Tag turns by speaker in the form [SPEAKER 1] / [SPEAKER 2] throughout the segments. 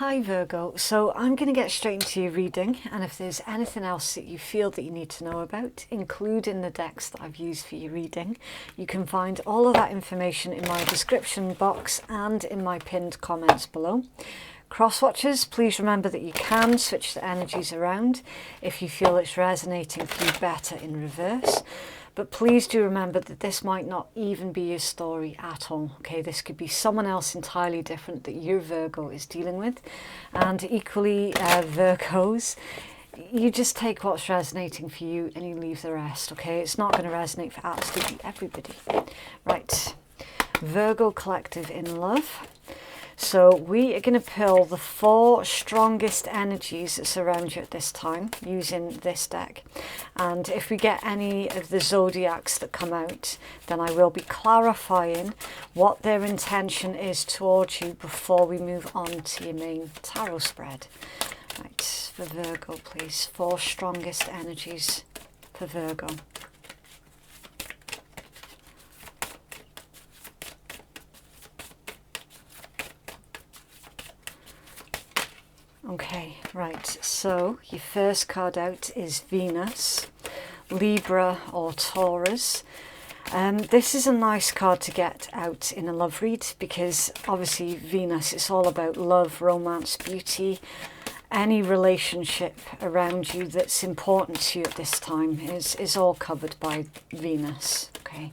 [SPEAKER 1] Hi Virgo, so I'm going to get straight into your reading, and if there's anything else that you feel that you need to know about, including the decks that I've used for your reading, you can find all of that information in my description box and in my pinned comments below. Cross-watchers, please remember that you can switch the energies around if you feel it's resonating for you better in reverse. But please do remember that this might not even be your story at all, okay? This could be someone else entirely different that your Virgo is dealing with. And equally, Virgos, you just take what's resonating for you and you leave the rest, okay? It's not going to resonate for absolutely everybody. Right, Virgo Collective in love. So we are going to pull the 4 strongest energies that surround you at this time using this deck. And if we get any of the zodiacs that come out, then I will be clarifying what their intention is towards you before we move on to your main tarot spread. Right, for Virgo, please. 4 strongest energies for Virgo. Okay, right, so your first card out is Venus, Libra or Taurus. This is a nice card to get out in a love read because obviously Venus, it's all about love, romance, beauty. Any relationship around you that's important to you at this time is all covered by Venus, okay?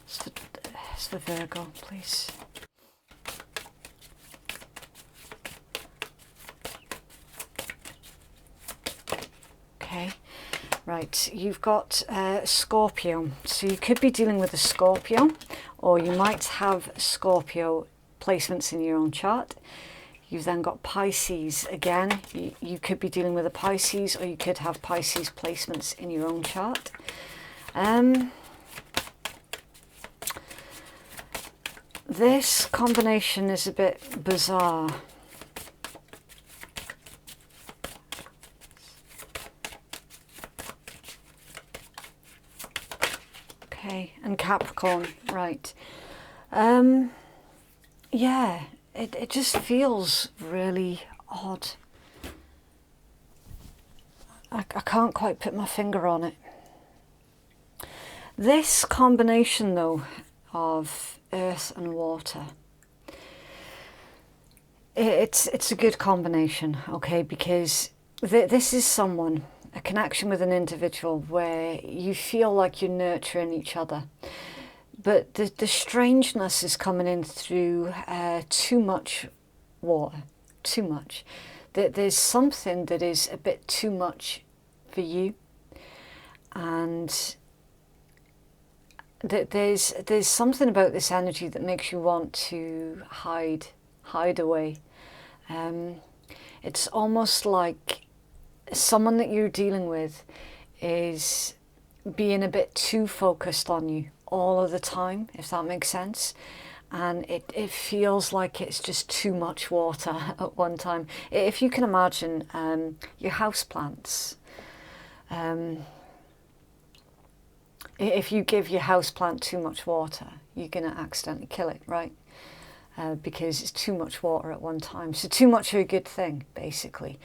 [SPEAKER 1] It's for Virgo, please. Okay, right, you've got Scorpio, so you could be dealing with a Scorpio, or you might have Scorpio placements in your own chart. You've then got Pisces again. You could be dealing with a Pisces, or you could have Pisces placements in your own chart. This combination is a bit bizarre. Okay, and Capricorn, right. Yeah, it just feels really odd. I can't quite put my finger on it. This combination, though, of earth and water, it's a good combination, okay, because this is someone, a connection with an individual where you feel like you're nurturing each other. But the strangeness is coming in through too much water, too much. There's something that is a bit too much for you. And there's something about this energy that makes you want to hide away. It's almost like someone that you're dealing with is being a bit too focused on you all of the time, if that makes sense. And it feels like it's just too much water at one time. If you can imagine your houseplants, if you give your houseplant too much water, you're going to accidentally kill it, right? Because it's too much water at one time. So too much of a good thing, basically.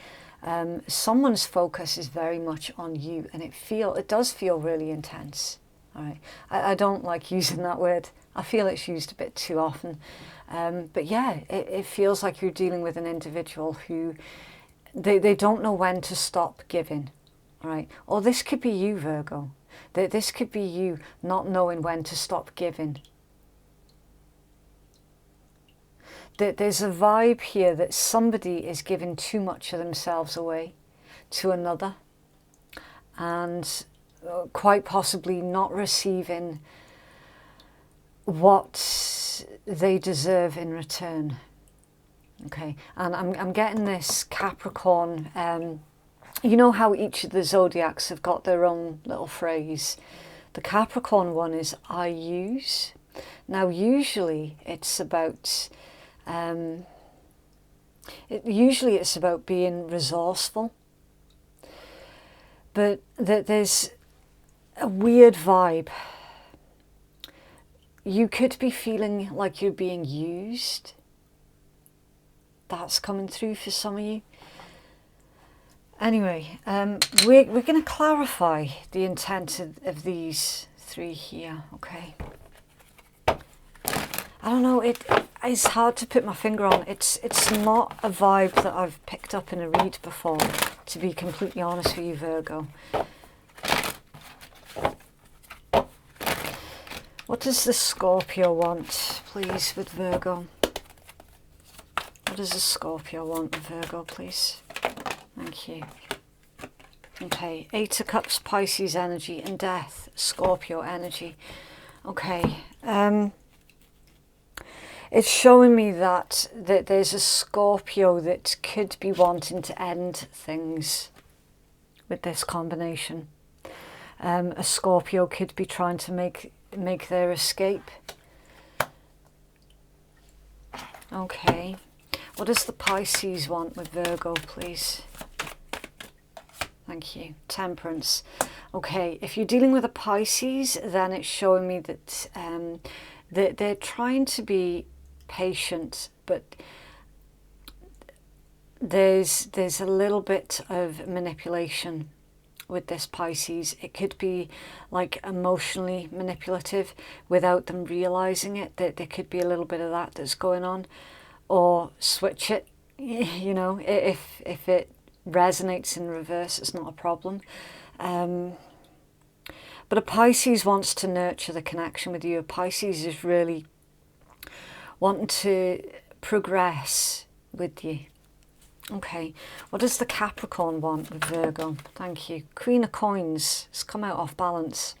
[SPEAKER 1] Someone's focus is very much on you, and it does feel really intense. All right, I don't like using that word. I feel it's used a bit too often. But yeah, it feels like you're dealing with an individual who they don't know when to stop giving. All right, or this could be you, Virgo. This could be you not knowing when to stop giving. There's a vibe here that somebody is giving too much of themselves away to another, and quite possibly not receiving what they deserve in return. Okay, and I'm getting this Capricorn. You know how each of the zodiacs have got their own little phrase. The Capricorn one is "I use." Now, usually it's about it's about being resourceful, but there's a weird vibe. You could be feeling like you're being used, that's coming through for some of you. Anyway, we're going to clarify the intent of these three here, okay? I don't know, it's hard to put my finger on. It's not a vibe that I've picked up in a read before, to be completely honest with you, Virgo. What does the Scorpio want, please, with Virgo? What does the Scorpio want with Virgo, please? Thank you. Okay, 8 of Cups, Pisces energy, and Death, Scorpio energy. Okay, it's showing me that there's a Scorpio that could be wanting to end things with this combination. A Scorpio could be trying to make their escape. Okay, what does the Pisces want with Virgo, please? Thank you. Temperance. Okay, if you're dealing with a Pisces, then it's showing me that they're trying to be patient, but there's a little bit of manipulation with this Pisces. It could be like emotionally manipulative without them realizing it. There could be a little bit of that that's going on. Or switch it, you know, if it resonates in reverse, it's not a problem. But a Pisces wants to nurture the connection with you. A Pisces is really wanting to progress with you. Okay, what does the Capricorn want with Virgo? Thank you. Queen of Coins. It's come out off balance.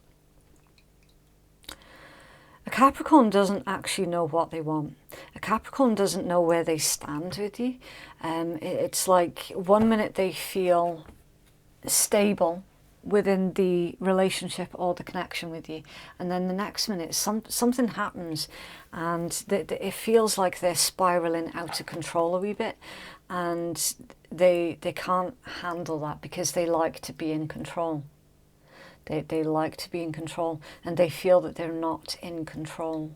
[SPEAKER 1] A Capricorn doesn't actually know what they want. A Capricorn doesn't know where they stand with you. It's like 1 minute they feel stable within the relationship or the connection with you, and then the next minute something happens and it feels like they're spiraling out of control a wee bit, and they can't handle that because they like to be in control. They like to be in control, and they feel that they're not in control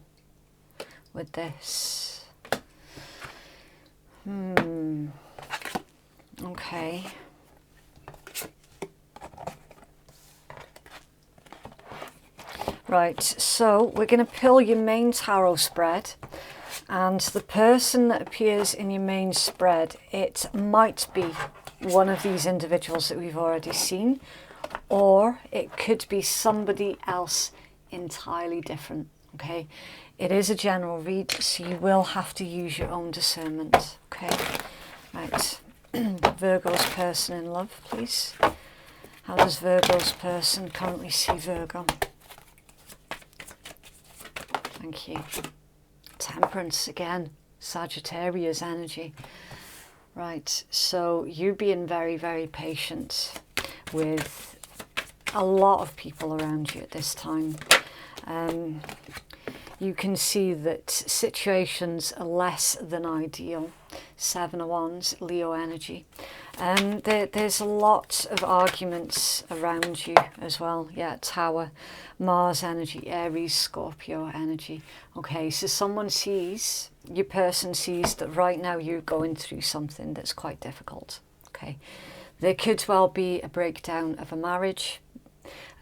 [SPEAKER 1] with this. Okay. Right, so we're going to pull your main tarot spread, and the person that appears in your main spread, it might be one of these individuals that we've already seen, or it could be somebody else entirely different, okay? It is a general read, so you will have to use your own discernment, okay? Right, Virgo's person in love, please. How does Virgo's person currently see Virgo? Thank you. Temperance again, Sagittarius energy. Right, so you being very, very patient with a lot of people around you at this time. You can see that situations are less than ideal. 7 of Wands, Leo energy. There's a lot of arguments around you as well. Yeah, Tower, Mars energy, Aries, Scorpio energy. Okay, so someone sees, your person sees that right now you're going through something that's quite difficult. Okay, there could well be a breakdown of a marriage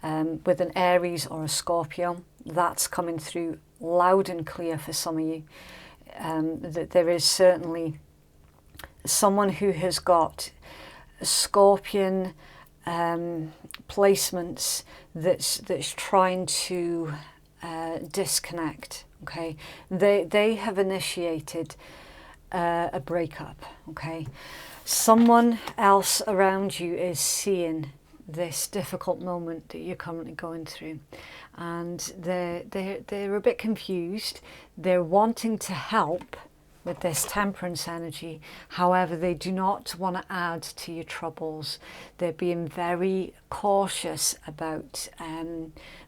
[SPEAKER 1] with an Aries or a Scorpio. That's coming through loud and clear for some of you. That there is certainly someone who has got Scorpion placements that's trying to disconnect. Okay, they have initiated a breakup. Okay, someone else around you is seeing this difficult moment that you're currently going through, and they're a bit confused. They're wanting to help with this Temperance energy, however they do not want to add to your troubles. They're being very cautious about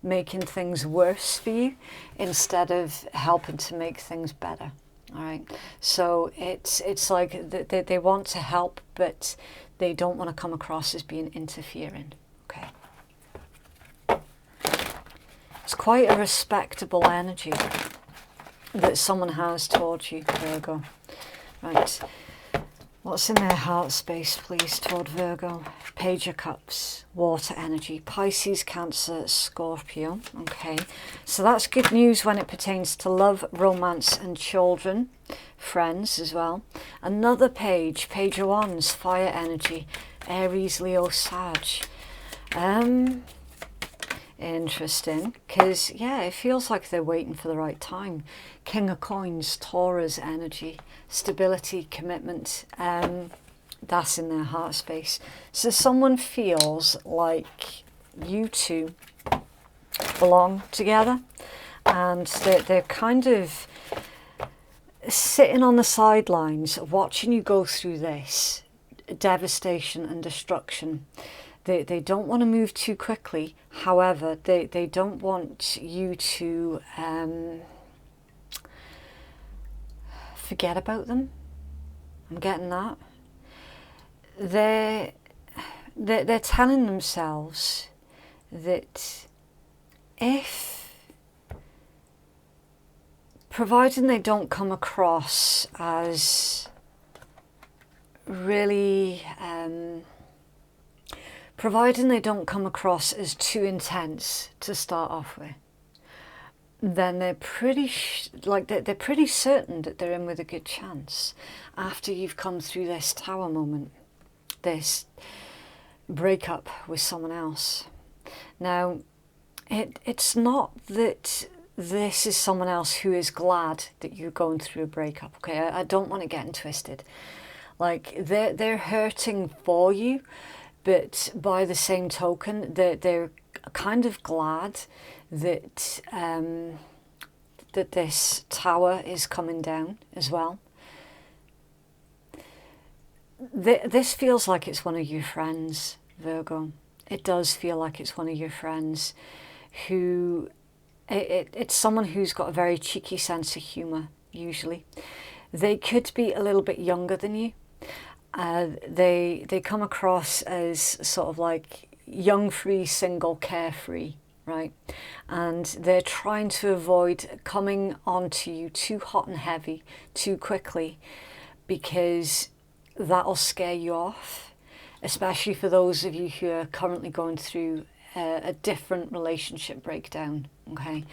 [SPEAKER 1] making things worse for you instead of helping to make things better. All right, so it's like they want to help, but they don't want to come across as being interfering. Okay, it's quite a respectable energy that someone has towards you, Virgo. Right, What's in their heart space, please, toward Virgo? Page of Cups, water energy, Pisces, Cancer, Scorpio. Okay, so that's good news when it pertains to love, romance and children, friends as well. Another page, Page of Wands, fire energy, Aries, Leo, Sag. Interesting, because yeah, it feels like they're waiting for the right time. King of Coins, Taurus energy, stability, commitment, that's in their heart space. So someone feels like you two belong together, and they're kind of sitting on the sidelines watching you go through this devastation and destruction. They don't want to move too quickly. However, they don't want you to forget about them. I'm getting that. They're telling themselves that providing they don't come across as really providing they don't come across as too intense to start off with, then they're pretty they're pretty certain that they're in with a good chance after you've come through this tower moment, this breakup with someone else. Now, it's not that this is someone else who is glad that you're going through a breakup. Okay, I don't want to get twisted. Like they're hurting for you. But by the same token, they're kind of glad that that this tower is coming down as well. This feels like it's one of your friends, Virgo. It does feel like it's one of your friends who... It's someone who's got a very cheeky sense of humour, usually. They could be a little bit younger than you. They come across as sort of like young, free, single, carefree, right? And they're trying to avoid coming onto you too hot and heavy too quickly, because that'll scare you off, especially for those of you who are currently going through a different relationship breakdown. Okay,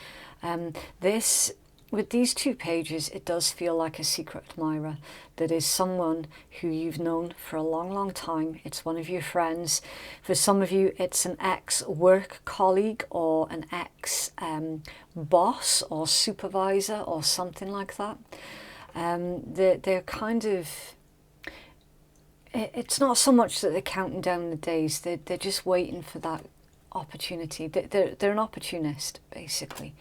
[SPEAKER 1] with these two pages, it does feel like a secret admirer. That is someone who you've known for a long, long time. It's one of your friends. For some of you, it's an ex-work colleague or an ex-boss or supervisor or something like that. They're kind of... It's not so much that they're counting down the days. They're just waiting for that opportunity. They're an opportunist, basically.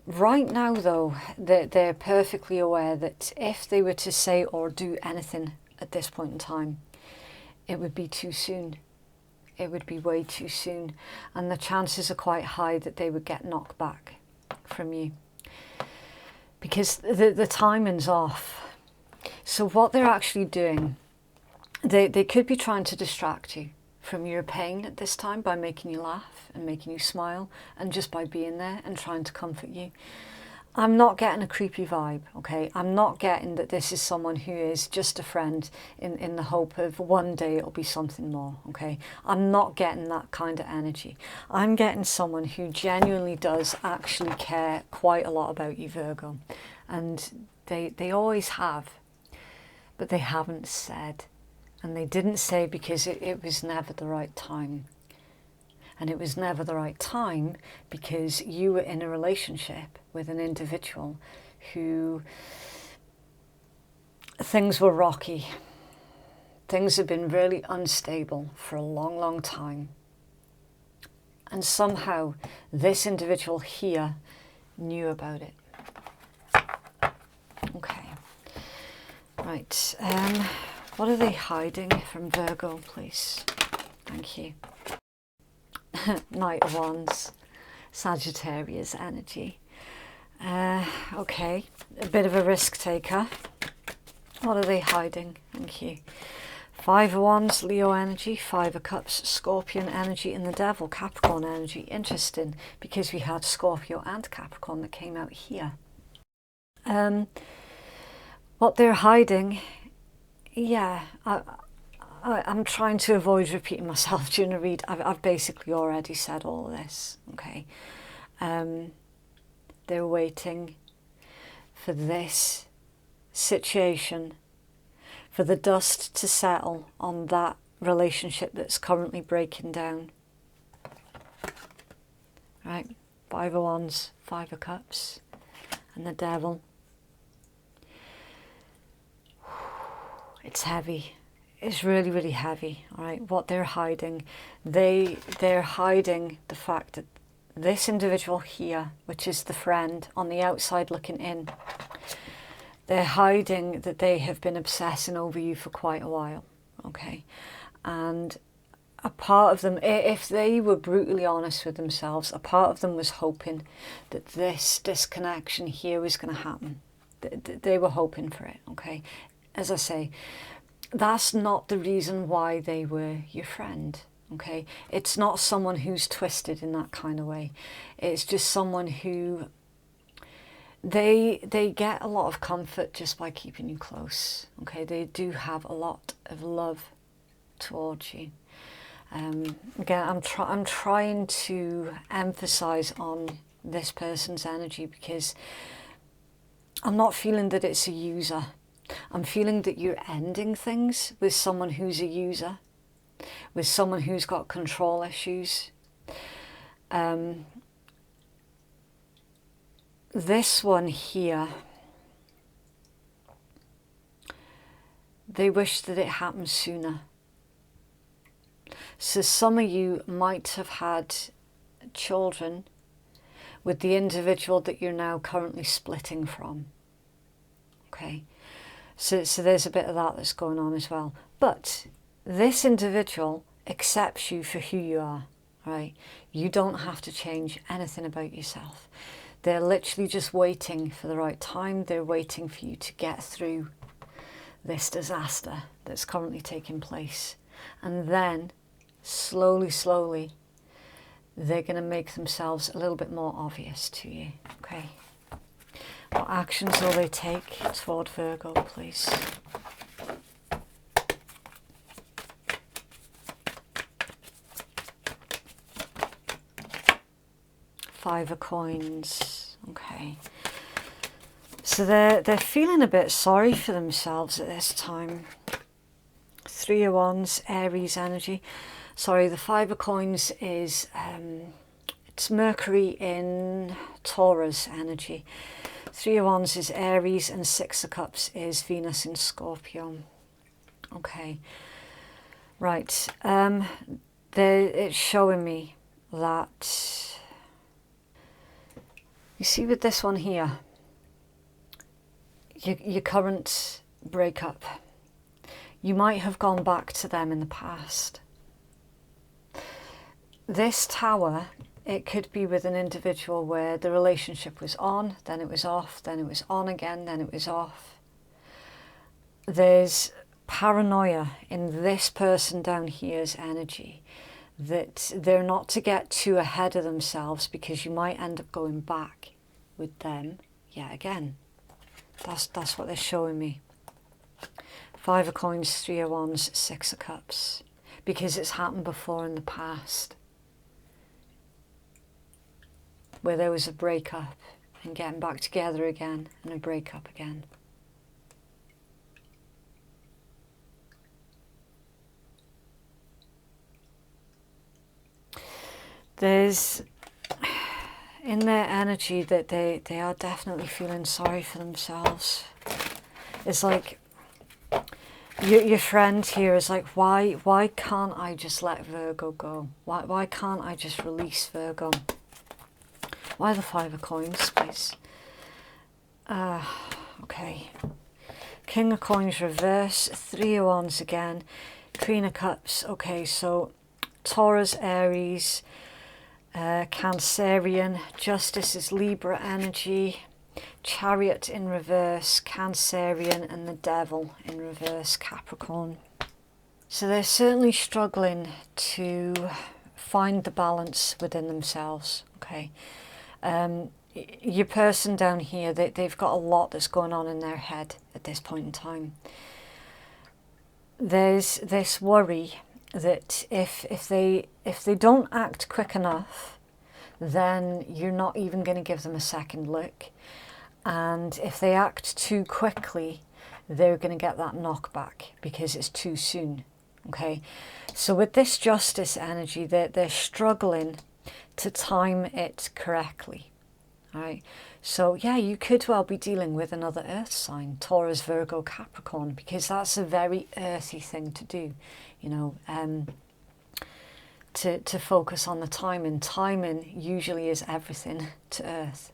[SPEAKER 1] Right now, though, they're perfectly aware that if they were to say or do anything at this point in time, it would be too soon. It would be way too soon. And the chances are quite high that they would get knocked back from you, because the timing's off. So what they're actually doing, they could be trying to distract you from your pain at this time by making you laugh and making you smile, and just by being there and trying to comfort you. I'm not getting a creepy vibe, okay? I'm not getting that this is someone who is just a friend in the hope of one day it'll be something more, okay? I'm not getting that kind of energy. I'm getting someone who genuinely does actually care quite a lot about you, Virgo. And they always have, but they haven't said. And they didn't say because it was never the right time. And it was never the right time because you were in a relationship with an individual who... things were rocky. Things have been really unstable for a long, long time. And somehow this individual here knew about it. Okay. Right. What are they hiding from Virgo, please? Thank you. Knight of Wands, Sagittarius energy. Okay, a bit of a risk taker. What are they hiding? Thank you. Five of Wands, Leo energy. Five of Cups, Scorpion energy. And the Devil, Capricorn energy. Interesting, because we had Scorpio and Capricorn that came out here. What they're hiding yeah, I'm trying to avoid repeating myself during a read. I've basically already said all of this, okay? They're waiting for this situation, for the dust to settle on that relationship that's currently breaking down. Right, Five of Wands, Five of Cups, and the Devil. It's heavy. It's really, really heavy, all right? What they're hiding, they're hiding the fact that this individual here, which is the friend on the outside looking in, they're hiding that they have been obsessing over you for quite a while, okay? And a part of them, if they were brutally honest with themselves, a part of them was hoping that this disconnection here was going to happen. They were hoping for it, okay? As I say, that's not the reason why they were your friend, okay? It's not someone who's twisted in that kind of way. It's just someone who, they get a lot of comfort just by keeping you close, okay? They do have a lot of love towards you. Again, I'm trying to emphasize on this person's energy because I'm not feeling that it's a user. I'm feeling that you're ending things with someone who's a user, with someone who's got control issues. This one here, they wish that it happened sooner. So some of you might have had children with the individual that you're now currently splitting from. Okay, so there's a bit of that that's going on as well. But this individual accepts you for who you are, right? You don't have to change anything about yourself. They're literally just waiting for the right time. They're waiting for you to get through this disaster that's currently taking place. And then slowly, slowly, they're going to make themselves a little bit more obvious to you, okay? What actions will they take toward Virgo, please? Five of Coins, okay. So they're feeling a bit sorry for themselves at this time. Three of Wands, Aries energy. Sorry, the Five of Coins is, it's Mercury in Taurus energy. Three of Wands is Aries and Six of Cups is Venus in Scorpio. Okay, right. It's showing me that, you see with this one here, your current breakup, you might have gone back to them in the past. This Tower, it could be with an individual where the relationship was on, then it was off, then it was on again, then it was off. There's paranoia in this person down here's energy that they're not to get too ahead of themselves because you might end up going back with them yet again. That's what they're showing me. Five of Coins, Three of Wands, Six of Cups. Because it's happened before in the past, where there was a breakup and getting back together again and a breakup again. There's in their energy that they are definitely feeling sorry for themselves. It's like your friend here is like, why can't I just let Virgo go? Why can't I just release Virgo? Why the Five of Coins, please? Okay. King of Coins reverse, Three of Wands again, Queen of Cups. Okay, so Taurus, Aries, Cancerian, Justice is Libra energy, Chariot in reverse, Cancerian, and the Devil in reverse, Capricorn. So they're certainly struggling to find the balance within themselves, okay? Your person down here, they've got a lot that's going on in their head at this point in time. there's this worry that if they don't act quick enough, then you're not even going to give them a second look. And if they act too quickly, they're going to get that knockback because it's too soon. Okay, so with this justice energy, they're struggling to time it correctly. All right, so yeah, you could well be dealing with another earth sign, Taurus, Virgo, Capricorn, because that's a very earthy thing to do, you know, to focus on the timing. Timing usually is everything to earth.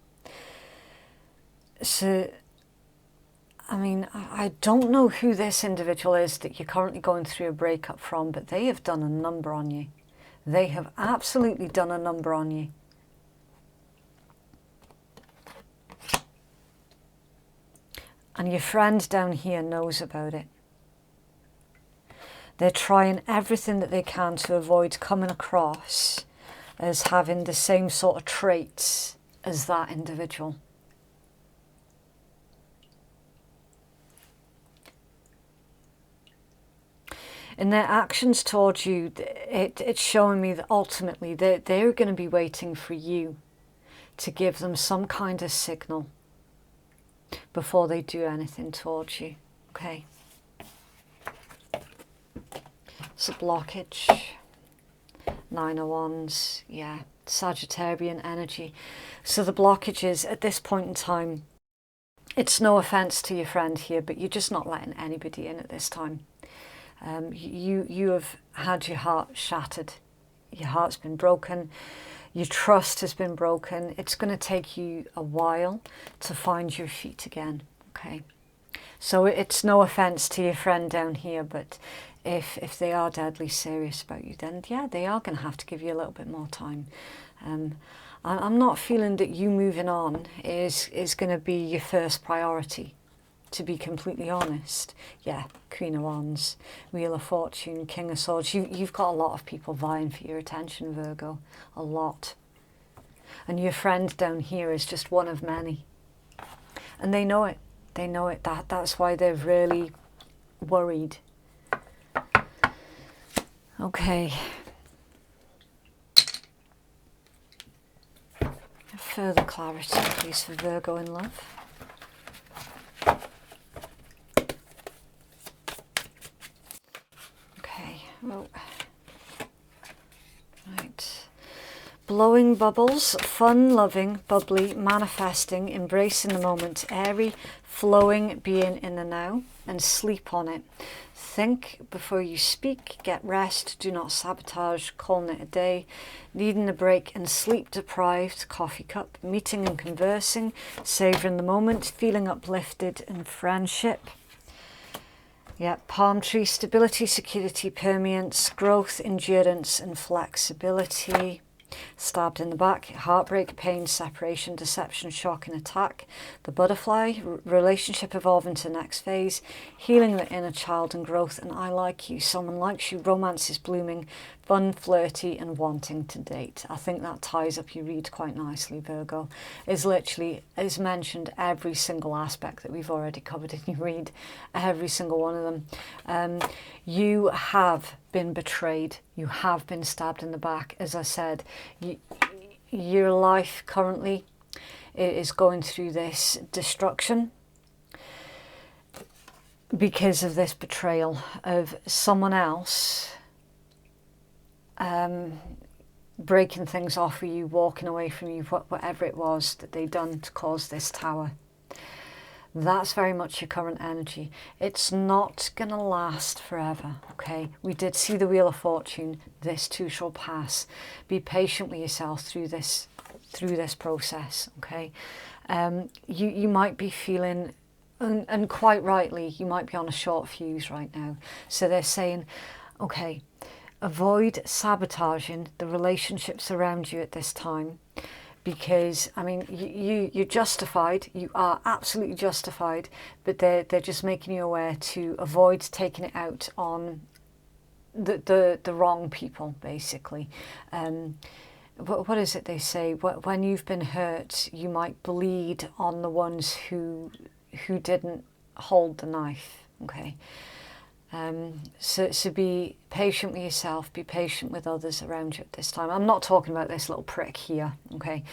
[SPEAKER 1] So, I mean, I don't know who this individual is that you're currently going through a breakup from, but they have done a number on you. They have absolutely done a number on you. And your friend down here knows about it. They're trying everything that they can to avoid coming across as having the same sort of traits as that individual. In their actions towards you, it's showing me that ultimately they're going to be waiting for you to give them some kind of signal before they do anything towards you. Okay. It's a blockage. 9 of Wands. Yeah. Sagittarian energy. So the blockage is, at this point in time, it's no offense to your friend here, but you're just not letting anybody in at this time. You have had your heart shattered. Your heart's been broken. Your trust has been broken. It's going to take you a while to find your feet again. Okay. So it's no offense to your friend down here, but if they are deadly serious about you, then yeah, they are going to have to give you a little bit more time. I'm not feeling that you moving on is going to be your first priority, to be completely honest. Yeah, Queen of Wands, Wheel of Fortune, King of Swords. You've got a lot of people vying for your attention, Virgo. A lot. And your friend down here is just one of many. And they know it. They know it. That's why they're really worried. Okay. Further clarity, please, for Virgo in love. Okay. Oh. Right. Blowing bubbles, fun-loving, bubbly, manifesting, embracing the moment, airy, flowing, being in the now, and sleep on it. Think before you speak, get rest, do not sabotage, calling it a day, needing a break and sleep deprived, coffee cup, meeting and conversing, savouring the moment, feeling uplifted in friendship. Yeah, palm tree, stability, security, permanence, growth, endurance and flexibility. Stabbed in the back, heartbreak, pain, separation, deception, shock and attack. The butterfly, relationship evolving to the next phase, healing the inner child and growth, and I like you, someone likes you, romance is blooming, fun, flirty and wanting to date. I think that ties up your read quite nicely, Virgo. Is literally, as mentioned, every single aspect that we've already covered in your read, every single one of them. You have been betrayed. You have been stabbed in the back. As I said, your life currently is going through this destruction because of this betrayal of someone else breaking things off with you, walking away from you, whatever it was that they done to cause this tower. That's very much your current energy. It's not going to last forever, okay? We did see the Wheel of Fortune. This too shall pass. Be patient with yourself through this process, okay? You might be feeling, and quite rightly, you might be on a short fuse right now. So they're saying, okay, avoid sabotaging the relationships around you at this time. Because, I mean, you're justified, you are absolutely justified, but they're just making you aware to avoid taking it out on the wrong people, basically. What is it they say? When you've been hurt, you might bleed on the ones who didn't hold the knife, okay? So be patient with yourself, be patient with others around you at this time. I'm not talking about this little prick here, okay?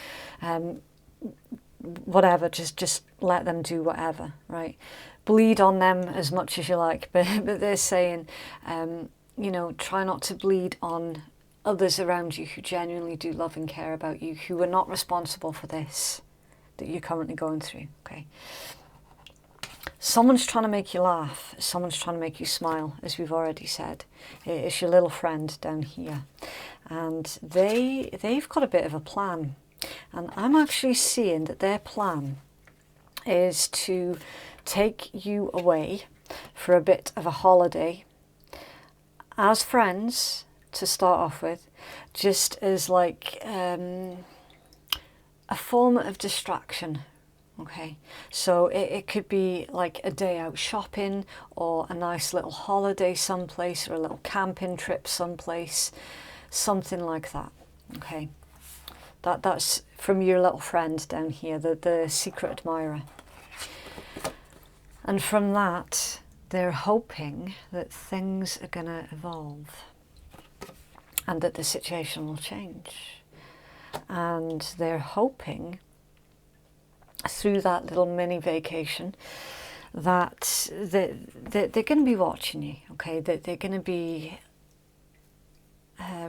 [SPEAKER 1] Whatever, just let them do whatever, right? Bleed on them as much as you like, but they're saying, you know, try not to bleed on others around you who genuinely do love and care about you, who are not responsible for this that you're currently going through, okay? Someone's trying to make you laugh. Someone's trying to make you smile, as we've already said. It's your little friend down here. And they've got a bit of a plan. And I'm actually seeing that their plan is to take you away for a bit of a holiday as friends to start off with, just as like a form of distraction. Okay, so it could be like a day out shopping or a nice little holiday someplace or a little camping trip someplace, something like that. Okay, that's from your little friend down here, the secret admirer. And from that, they're hoping that things are going to evolve and that the situation will change. And they're hoping through that little mini vacation that they're going to be watching you, okay? That they're going to be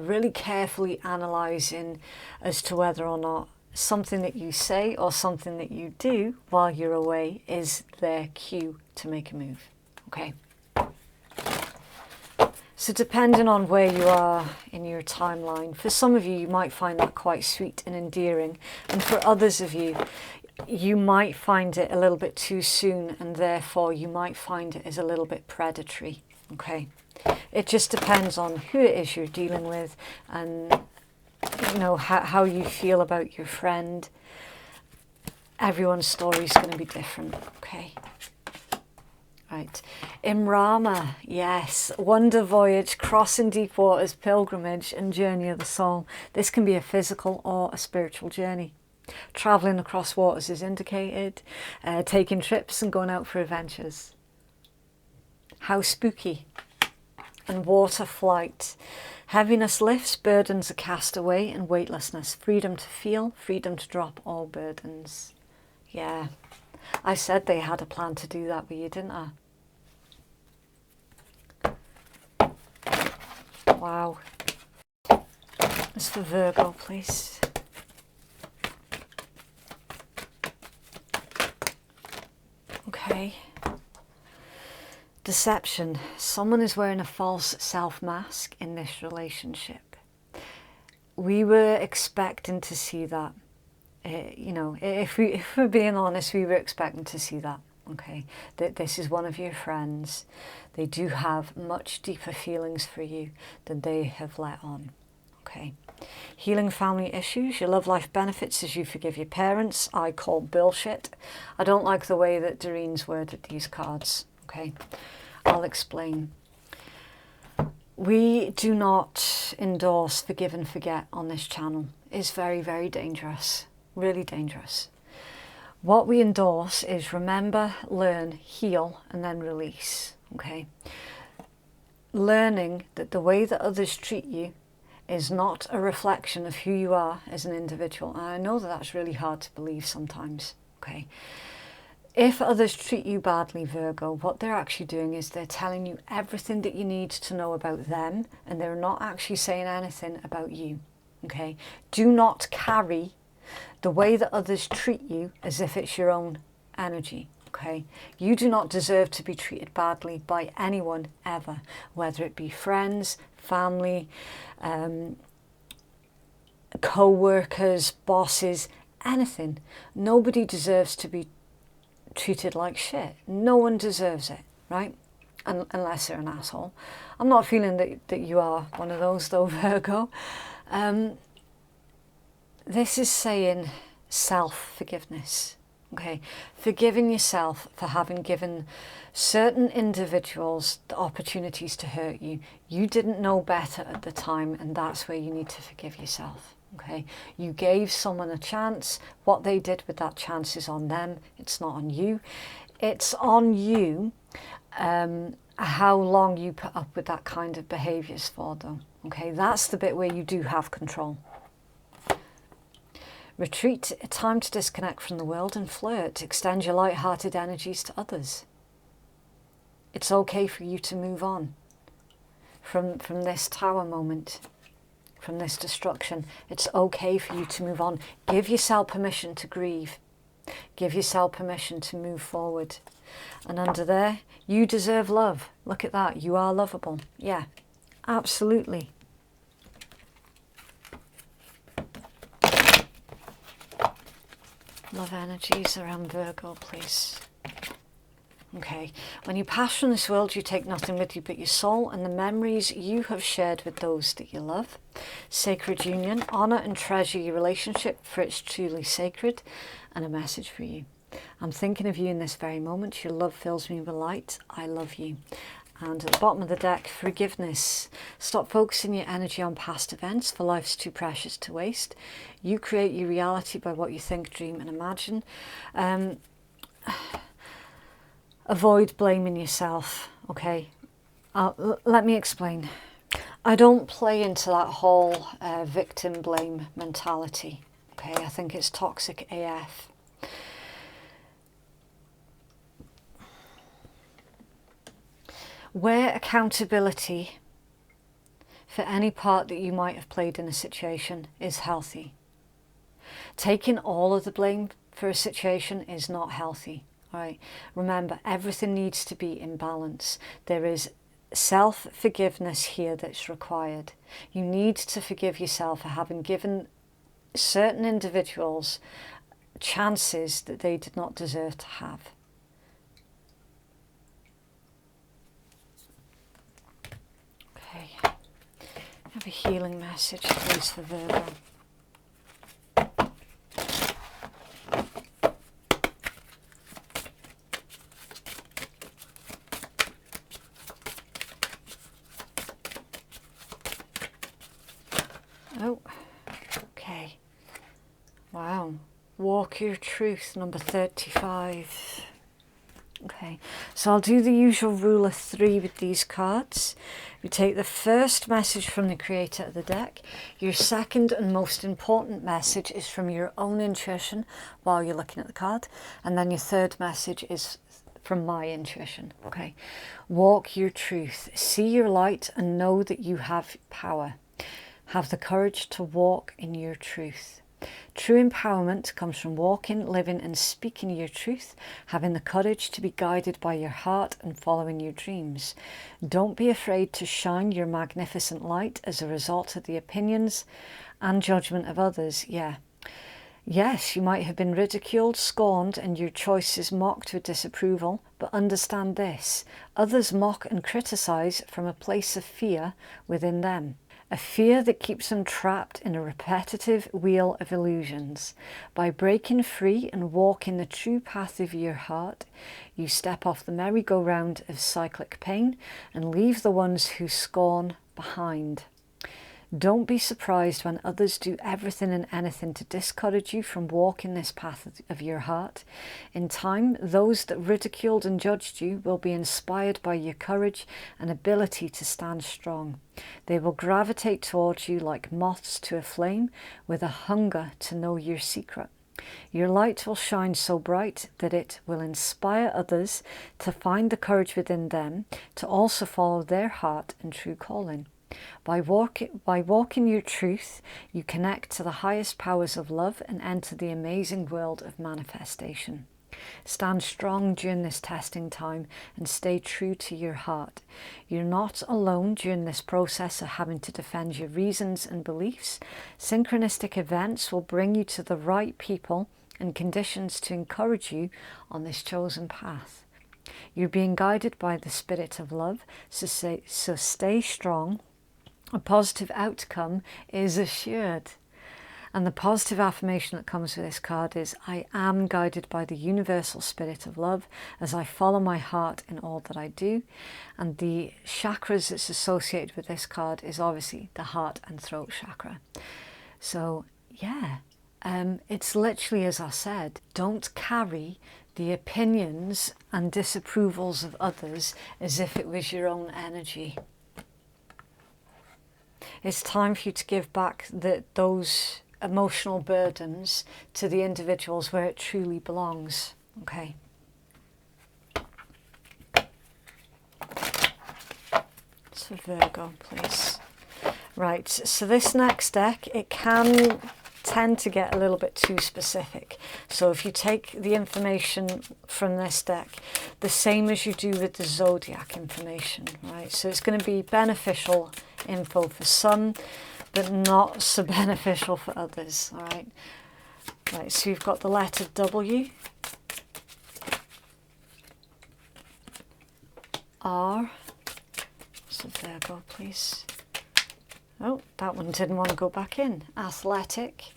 [SPEAKER 1] really carefully analysing as to whether or not something that you say or something that you do while you're away is their cue to make a move, okay? So depending on where you are in your timeline, for some of you, you might find that quite sweet and endearing, and for others of you, you might find it a little bit too soon, and therefore you might find it as a little bit predatory, okay? It just depends on who it is you're dealing with and, you know, how you feel about your friend. Everyone's story is going to be different, okay? Right. Imrama, yes. Wonder voyage, crossing deep waters, pilgrimage and journey of the soul. This can be a physical or a spiritual journey. Travelling across waters is indicated, taking trips and going out for adventures. How spooky. And water flight. Heaviness lifts, burdens are cast away, and weightlessness. Freedom to feel, freedom to drop all burdens. Yeah, I said they had a plan to do that with you, didn't I? Wow. It's for Virgo, please. Okay. Deception. Someone is wearing a false self-mask in this relationship. We were expecting to see that. You know, if we're being honest, we were expecting to see that. Okay, that this is one of your friends. They do have much deeper feelings for you than they have let on. Okay. Healing family issues. Your love life benefits as you forgive your parents. I call bullshit. I don't like the way that Doreen's worded these cards. Okay, I'll explain. We do not endorse forgive and forget on this channel. It's very, very dangerous. Really dangerous. What we endorse is remember, learn, heal, and then release. Okay. Learning that the way that others treat you is not a reflection of who you are as an individual. And I know that that's really hard to believe sometimes. Okay. If others treat you badly, Virgo, what they're actually doing is they're telling you everything that you need to know about them, and they're not actually saying anything about you. Okay. Do not carry the way that others treat you as if it's your own energy. Okay, you do not deserve to be treated badly by anyone ever, whether it be friends, family, co-workers, bosses, anything. Nobody deserves to be treated like shit. No one deserves it, right? Unless they're an asshole. I'm not feeling that you are one of those though, Virgo. This is saying self-forgiveness. Okay, forgiving yourself for having given certain individuals the opportunities to hurt you. You didn't know better at the time, and that's where you need to forgive yourself. Okay, you gave someone a chance. What they did with that chance is on them. It's not on you. It's on you how long you put up with that kind of behaviours for, though. Okay, that's the bit where you do have control. Retreat, a time to disconnect from the world and flirt. Extend your light-hearted energies to others. It's okay for you to move on from this tower moment, from this destruction. It's okay for you to move on. Give yourself permission to grieve. Give yourself permission to move forward. And under there, you deserve love. Look at that. You are lovable. Yeah, absolutely. Love energies around Virgo, please. Okay, when you pass from this world, you take nothing with you but your soul and the memories you have shared with those that you love. Sacred union, honour and treasure your relationship, for it's truly sacred. And a message for you. I'm thinking of you in this very moment. Your love fills me with light. I love you. And at the bottom of the deck, forgiveness. Stop focusing your energy on past events, for life's too precious to waste. You create your reality by what you think, dream and imagine. Avoid blaming yourself, okay? Let me explain. I don't play into that whole victim blame mentality, okay? I think it's toxic AF. Where accountability for any part that you might have played in a situation is healthy. Taking all of the blame for a situation is not healthy. All right. Remember, everything needs to be in balance. There is self-forgiveness here that's required. You need to forgive yourself for having given certain individuals chances that they did not deserve to have. Okay. Have a healing message, please, for Virgo. Oh, okay. Wow. Walk your truth, number 35. Okay, so I'll do the usual rule of 3 with these cards. You take the first message from the creator of the deck. Your second and most important message is from your own intuition while you're looking at the card. And then your third message is from my intuition. Okay, walk your truth. See your light and know that you have power. Have the courage to walk in your truth. True empowerment comes from walking, living and speaking your truth, having the courage to be guided by your heart and following your dreams. Don't be afraid to shine your magnificent light as a result of the opinions and judgment of others. Yes, you might have been ridiculed, scorned, and your choices mocked with disapproval, but understand this: others mock and criticize from a place of fear within them. A fear that keeps them trapped in a repetitive wheel of illusions. By breaking free and walking the true path of your heart, you step off the merry-go-round of cyclic pain and leave the ones who scorn behind. Don't be surprised when others do everything and anything to discourage you from walking this path of your heart. In time, those that ridiculed and judged you will be inspired by your courage and ability to stand strong. They will gravitate towards you like moths to a flame, with a hunger to know your secret. Your light will shine so bright that it will inspire others to find the courage within them to also follow their heart and true calling. By walking your truth, you connect to the highest powers of love and enter the amazing world of manifestation. Stand strong during this testing time and stay true to your heart. You're not alone during this process of having to defend your reasons and beliefs. Synchronistic events will bring you to the right people and conditions to encourage you on this chosen path. You're being guided by the spirit of love, so stay strong. A positive outcome is assured. And the positive affirmation that comes with this card is, I am guided by the universal spirit of love as I follow my heart in all that I do. And the chakras that's associated with this card is obviously the heart and throat chakra. So yeah, it's literally, as I said, don't carry the opinions and disapprovals of others as if it was your own energy. It's time for you to give back those emotional burdens to the individuals where it truly belongs. Okay. So Virgo, please. Right, so this next deck, it can tend to get a little bit too specific. So if you take the information from this deck, the same as you do with the zodiac information, right? So it's going to be beneficial info for some, but not so beneficial for others, all right? Right, so you've got the letter W, R, so Virgo, please. Oh, that one didn't want to go back in. Athletic.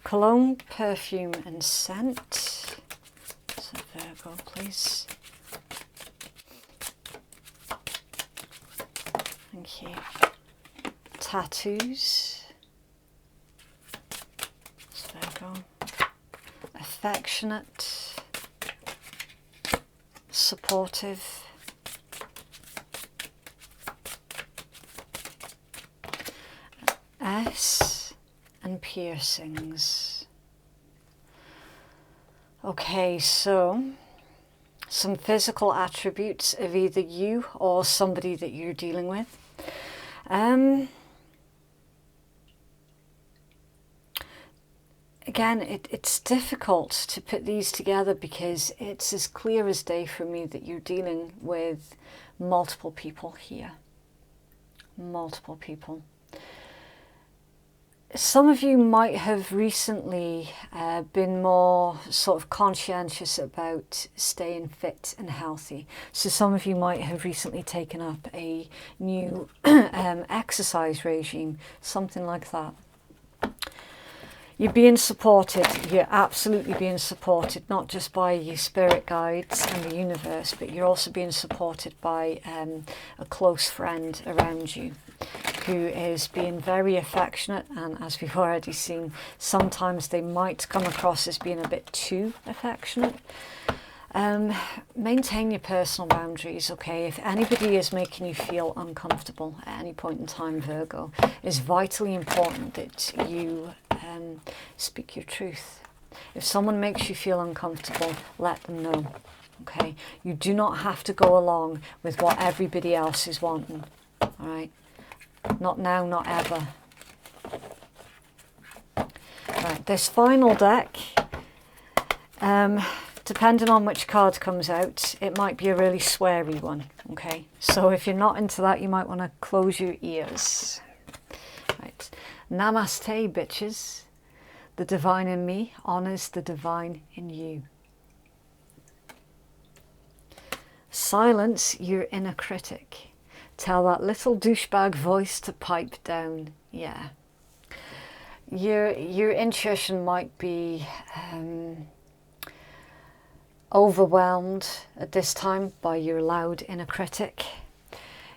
[SPEAKER 1] Cologne, perfume and scent. So Virgo, please. Thank you. Tattoos. So Virgo. Affectionate. Supportive, S, and piercings. Okay, so some physical attributes of either you or somebody that you're dealing with. Again, it's difficult to put these together because it's as clear as day for me that you're dealing with multiple people here. Multiple people. Some of you might have recently been more sort of conscientious about staying fit and healthy. So some of you might have recently taken up a new exercise regime, something like that. You're being supported, you're absolutely being supported, not just by your spirit guides and the universe, but you're also being supported by a close friend around you who is being very affectionate, and as we've already seen, sometimes they might come across as being a bit too affectionate. Maintain your personal boundaries, okay? If anybody is making you feel uncomfortable at any point in time, Virgo, it's vitally important that you speak your truth. If someone makes you feel uncomfortable, let them know, okay? You do not have to go along with what everybody else is wanting, all right? Not now, not ever. Right, this final deck, depending on which card comes out, it might be a really sweary one, okay? So if you're not into that, you might want to close your ears. Right. Namaste, bitches. The divine in me honors the divine in you. Silence your inner critic. Tell that little douchebag voice to pipe down. Yeah. Your intuition might be overwhelmed at this time by your loud inner critic.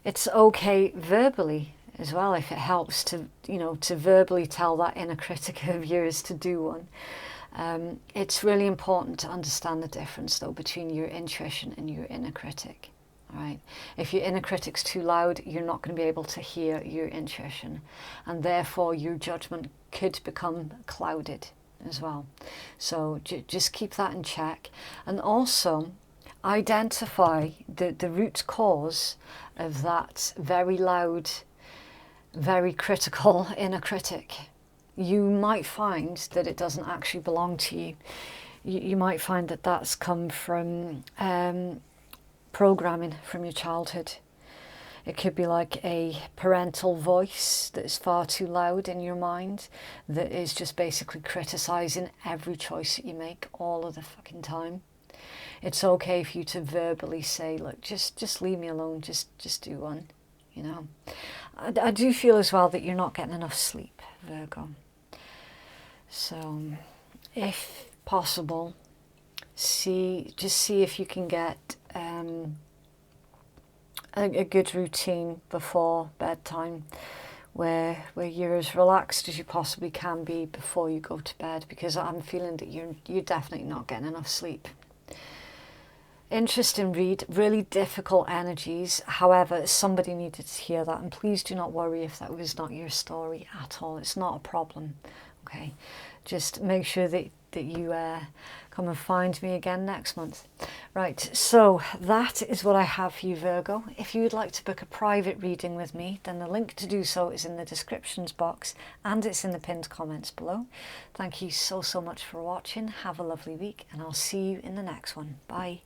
[SPEAKER 1] It's okay verbally as well, if it helps to, to verbally tell that inner critic of yours to do one. It's really important to understand the difference though between your intuition and your inner critic. All right. If your inner critic's too loud, you're not going to be able to hear your intuition, and therefore your judgment could become clouded as well. So just keep that in check, and also identify the root cause of that very loud, very critical inner critic. You might find that it doesn't actually belong to you. You might find that that's come from programming from your childhood. It could be like a parental voice that is far too loud in your mind, that is just basically criticizing every choice that you make all of the fucking time. It's okay for you to verbally say, look, just leave me alone, just do one, I do feel as well that you're not getting enough sleep, Virgo. So if possible, just see if you can get a good routine before bedtime, where you're as relaxed as you possibly can be before you go to bed, because I'm feeling that you're definitely not getting enough sleep. Interesting read, really difficult energies. However, somebody needed to hear that, and please do not worry if that was not your story at all. It's not a problem. Okay, just make sure that you come and find me again next month. Right, so that is what I have for you, Virgo. If you would like to book a private reading with me, then the link to do so is in the descriptions box and it's in the pinned comments below. Thank you so much for watching. Have a lovely week, and I'll see you in the next one. Bye.